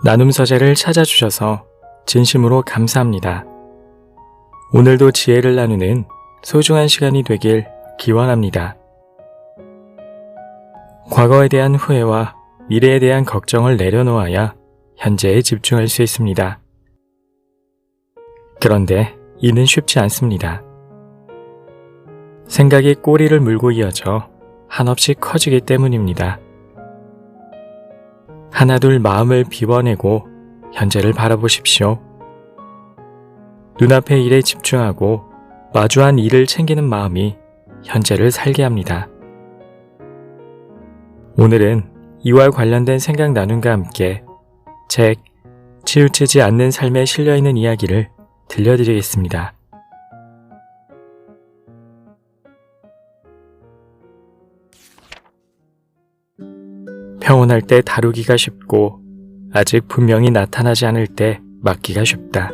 나눔 서재를 찾아주셔서 진심으로 감사합니다. 오늘도 지혜를 나누는 소중한 시간이 되길 기원합니다. 과거에 대한 후회와 미래에 대한 걱정을 내려놓아야 현재에 집중할 수 있습니다. 그런데 이는 쉽지 않습니다. 생각이 꼬리를 물고 이어져 한없이 커지기 때문입니다. 하나둘 마음을 비워내고 현재를 바라보십시오. 눈앞의 일에 집중하고 마주한 일을 챙기는 마음이 현재를 살게 합니다. 오늘은 이와 관련된 생각 나눔과 함께 책 치우치지 않는 삶에 실려있는 이야기를 들려드리겠습니다. 평온할 때 다루기가 쉽고 아직 분명히 나타나지 않을 때 맡기가 쉽다.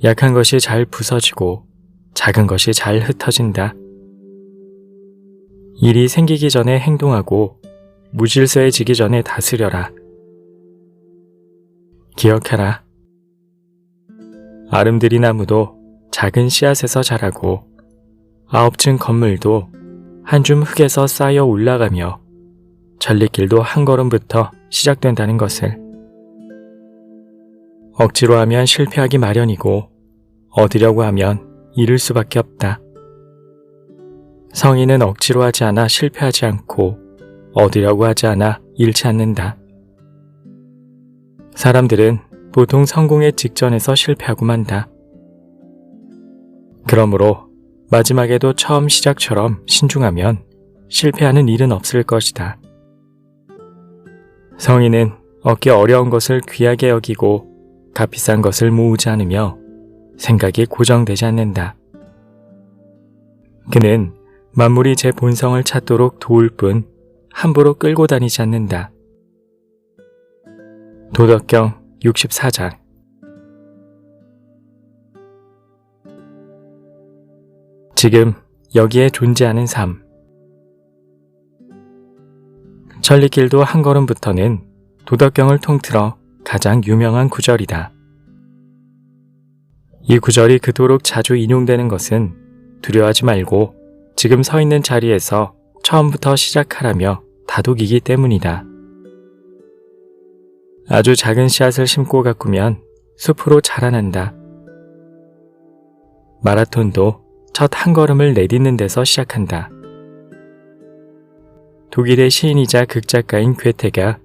약한 것이 잘 부서지고 작은 것이 잘 흩어진다. 일이 생기기 전에 행동하고 무질서해지기 전에 다스려라. 기억하라. 아름드리 나무도 작은 씨앗에서 자라고 9층 건물도 한 줌 흙에서 쌓여 올라가며 전리길도 한 걸음부터 시작된다는 것을. 억지로 하면 실패하기 마련이고 얻으려고 하면 잃을 수밖에 없다. 성인은 억지로 하지 않아 실패하지 않고 얻으려고 하지 않아 잃지 않는다. 사람들은 보통 성공의 직전에서 실패하고 만다. 그러므로 마지막에도 처음 시작처럼 신중하면 실패하는 일은 없을 것이다. 성인은 얻기 어려운 것을 귀하게 여기고 값비싼 것을 모으지 않으며 생각이 고정되지 않는다. 그는 만물이 제 본성을 찾도록 도울 뿐 함부로 끌고 다니지 않는다. 도덕경 64장. 지금 여기에 존재하는 삶. 천리길도 한 걸음부터는 도덕경을 통틀어 가장 유명한 구절이다. 이 구절이 그토록 자주 인용되는 것은 두려워하지 말고 지금 서 있는 자리에서 처음부터 시작하라며 다독이기 때문이다. 아주 작은 씨앗을 심고 가꾸면 숲으로 자라난다. 마라톤도 첫 한 걸음을 내딛는 데서 시작한다. 독일의 시인이자 극작가인 괴테가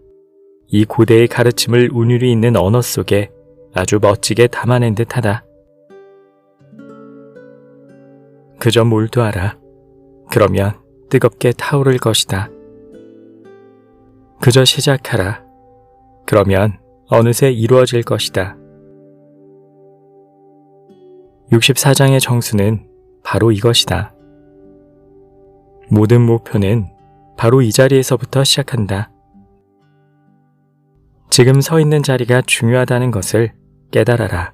이 고대의 가르침을 운율이 있는 언어 속에 아주 멋지게 담아낸 듯하다. 그저 몰두하라. 그러면 뜨겁게 타오를 것이다. 그저 시작하라. 그러면 어느새 이루어질 것이다. 64장의 정수는 바로 이것이다. 모든 목표는 바로 이 자리에서부터 시작한다. 지금 서 있는 자리가 중요하다는 것을 깨달아라.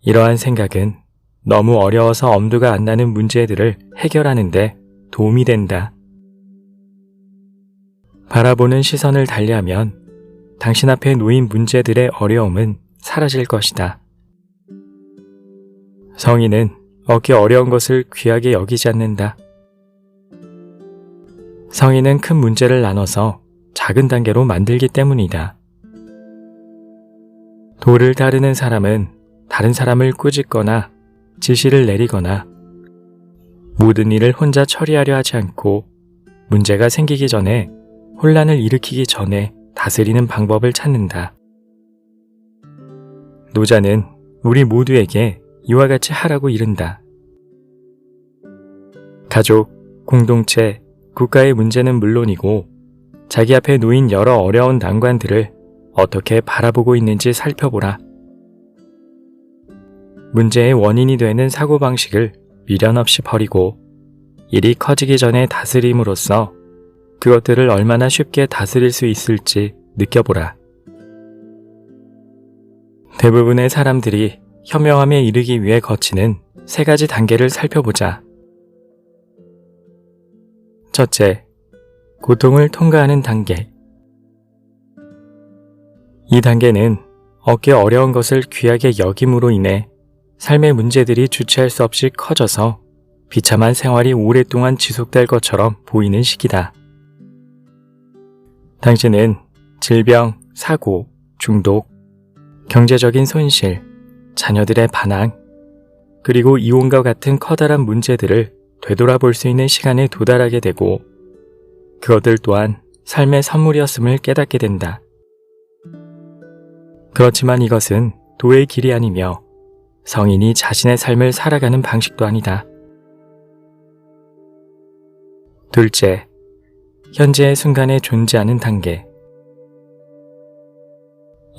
이러한 생각은 너무 어려워서 엄두가 안 나는 문제들을 해결하는 데 도움이 된다. 바라보는 시선을 달리하면 당신 앞에 놓인 문제들의 어려움은 사라질 것이다. 성인은 얻기 어려운 것을 귀하게 여기지 않는다. 성인은 큰 문제를 나눠서 작은 단계로 만들기 때문이다. 도를 따르는 사람은 다른 사람을 꾸짖거나 지시를 내리거나 모든 일을 혼자 처리하려 하지 않고 문제가 생기기 전에 혼란을 일으키기 전에 다스리는 방법을 찾는다. 노자는 우리 모두에게 이와 같이 하라고 이른다. 가족, 공동체, 국가의 문제는 물론이고 자기 앞에 놓인 여러 어려운 난관들을 어떻게 바라보고 있는지 살펴보라. 문제의 원인이 되는 사고방식을 미련 없이 버리고 일이 커지기 전에 다스림으로써 그것들을 얼마나 쉽게 다스릴 수 있을지 느껴보라. 대부분의 사람들이 현명함에 이르기 위해 거치는 3가지 단계를 살펴보자. 첫째, 고통을 통과하는 단계. 이 단계는 얻기 어려운 것을 귀하게 여김으로 인해 삶의 문제들이 주체할 수 없이 커져서 비참한 생활이 오랫동안 지속될 것처럼 보이는 시기다. 당신은 질병, 사고, 중독, 경제적인 손실, 자녀들의 반항, 그리고 이혼과 같은 커다란 문제들을 되돌아볼 수 있는 시간에 도달하게 되고 그것들 또한 삶의 선물이었음을 깨닫게 된다. 그렇지만 이것은 도의 길이 아니며 성인이 자신의 삶을 살아가는 방식도 아니다. 둘째, 현재의 순간에 존재하는 단계.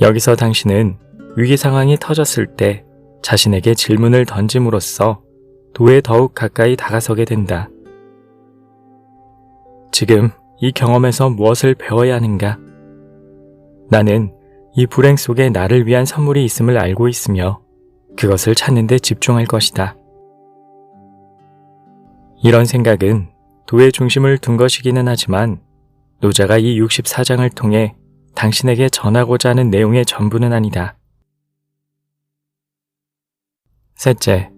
여기서 당신은 위기 상황이 터졌을 때 자신에게 질문을 던짐으로써 도에 더욱 가까이 다가서게 된다. 지금 이 경험에서 무엇을 배워야 하는가? 나는 이 불행 속에 나를 위한 선물이 있음을 알고 있으며 그것을 찾는 데 집중할 것이다. 이런 생각은 도의 중심을 둔 것이기는 하지만 노자가 이 64장을 통해 당신에게 전하고자 하는 내용의 전부는 아니다. 셋째,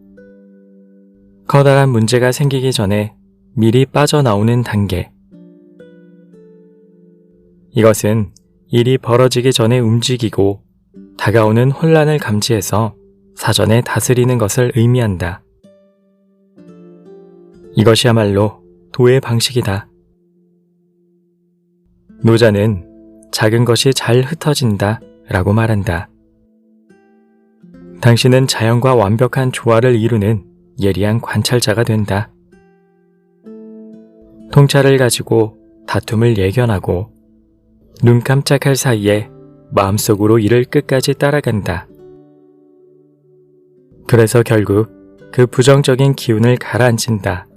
커다란 문제가 생기기 전에 미리 빠져나오는 단계. 이것은 일이 벌어지기 전에 움직이고 다가오는 혼란을 감지해서 사전에 다스리는 것을 의미한다. 이것이야말로 도의 방식이다. 노자는 작은 것이 잘 흩어진다 라고 말한다. 당신은 자연과 완벽한 조화를 이루는 예리한 관찰자가 된다. 통찰을 가지고 다툼을 예견하고 눈 깜짝할 사이에 마음속으로 이를 끝까지 따라간다. 그래서 결국 그 부정적인 기운을 가라앉힌다.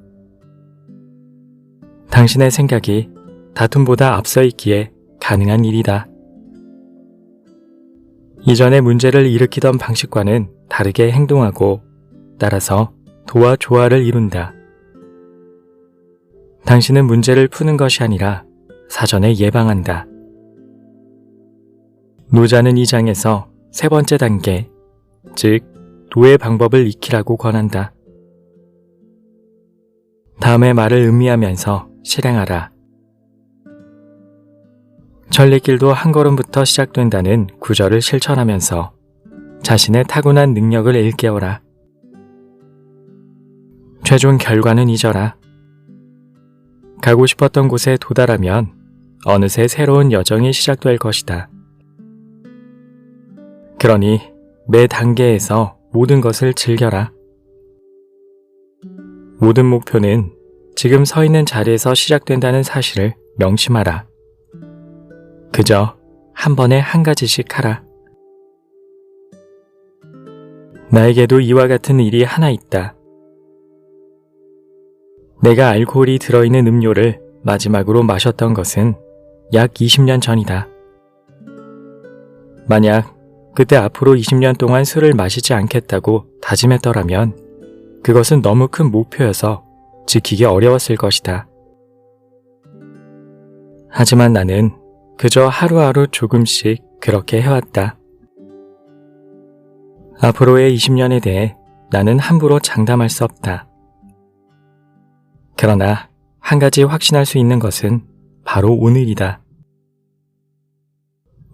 당신의 생각이 다툼보다 앞서 있기에 가능한 일이다. 이전의 문제를 일으키던 방식과는 다르게 행동하고 따라서 도와 조화를 이룬다. 당신은 문제를 푸는 것이 아니라 사전에 예방한다. 노자는 이 장에서 세 번째 단계, 즉 도의 방법을 익히라고 권한다. 다음의 말을 음미하면서 실행하라. 천리길도 한 걸음부터 시작된다는 구절을 실천하면서 자신의 타고난 능력을 일깨워라. 최종 결과는 잊어라. 가고 싶었던 곳에 도달하면 어느새 새로운 여정이 시작될 것이다. 그러니 매 단계에서 모든 것을 즐겨라. 모든 목표는 지금 서 있는 자리에서 시작된다는 사실을 명심하라. 그저 한 번에 한 가지씩 하라. 나에게도 이와 같은 일이 하나 있다. 내가 알코올이 들어있는 음료를 마지막으로 마셨던 것은 약 20년 전이다. 만약 그때 앞으로 20년 동안 술을 마시지 않겠다고 다짐했더라면 그것은 너무 큰 목표여서 지키기 어려웠을 것이다. 하지만 나는 그저 하루하루 조금씩 그렇게 해왔다. 앞으로의 20년에 대해 나는 함부로 장담할 수 없다. 그러나 한 가지 확신할 수 있는 것은 바로 오늘이다.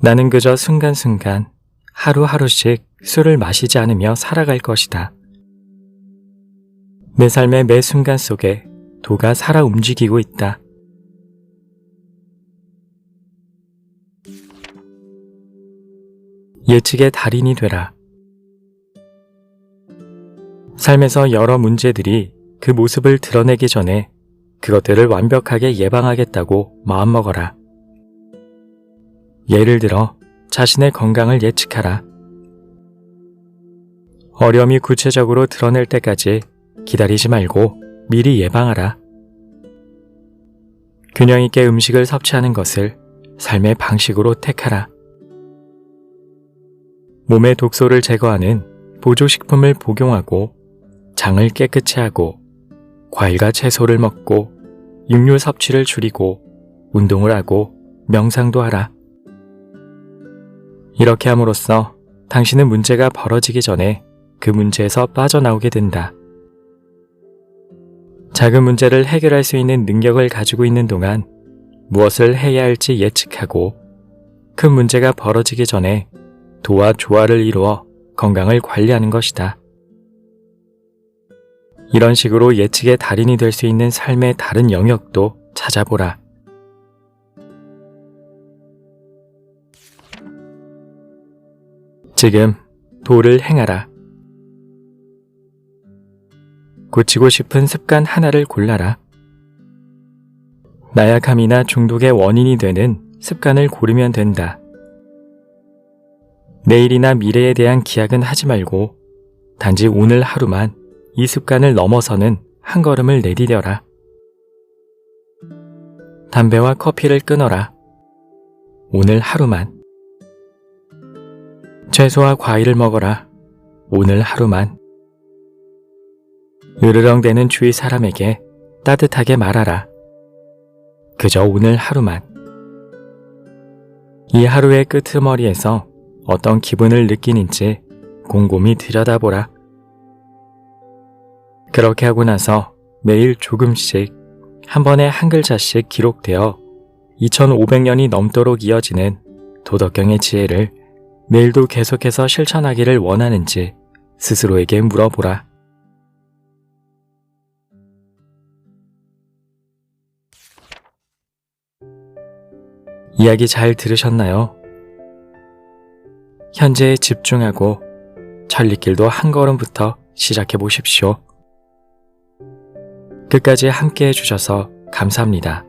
나는 그저 순간순간 하루하루씩 술을 마시지 않으며 살아갈 것이다. 내 삶의 매 순간 속에 도가 살아 움직이고 있다. 예측의 달인이 되라. 삶에서 여러 문제들이 그 모습을 드러내기 전에 그것들을 완벽하게 예방하겠다고 마음먹어라. 예를 들어 자신의 건강을 예측하라. 어려움이 구체적으로 드러낼 때까지 기다리지 말고 미리 예방하라. 균형 있게 음식을 섭취하는 것을 삶의 방식으로 택하라. 몸의 독소를 제거하는 보조식품을 복용하고 장을 깨끗이 하고 과일과 채소를 먹고 육류 섭취를 줄이고 운동을 하고 명상도 하라. 이렇게 함으로써 당신은 문제가 벌어지기 전에 그 문제에서 빠져나오게 된다. 작은 문제를 해결할 수 있는 능력을 가지고 있는 동안 무엇을 해야 할지 예측하고 큰 문제가 벌어지기 전에 도와 조화를 이루어 건강을 관리하는 것이다. 이런 식으로 예측의 달인이 될 수 있는 삶의 다른 영역도 찾아보라. 지금 도를 행하라. 고치고 싶은 습관 하나를 골라라. 나약함이나 중독의 원인이 되는 습관을 고르면 된다. 내일이나 미래에 대한 기약은 하지 말고 단지 오늘 하루만 이 습관을 넘어서는 한 걸음을 내디뎌라. 담배와 커피를 끊어라. 오늘 하루만. 채소와 과일을 먹어라. 오늘 하루만. 으르렁대는 주위 사람에게 따뜻하게 말하라. 그저 오늘 하루만. 이 하루의 끄트머리에서 어떤 기분을 느끼는지 곰곰이 들여다보라. 그렇게 하고 나서 매일 조금씩 한 번에 한 글자씩 기록되어 2500년이 넘도록 이어지는 도덕경의 지혜를 내일도 계속해서 실천하기를 원하는지 스스로에게 물어보라. 이야기 잘 들으셨나요? 현재에 집중하고 천리길도 한 걸음부터 시작해 보십시오. 끝까지 함께 해주셔서 감사합니다.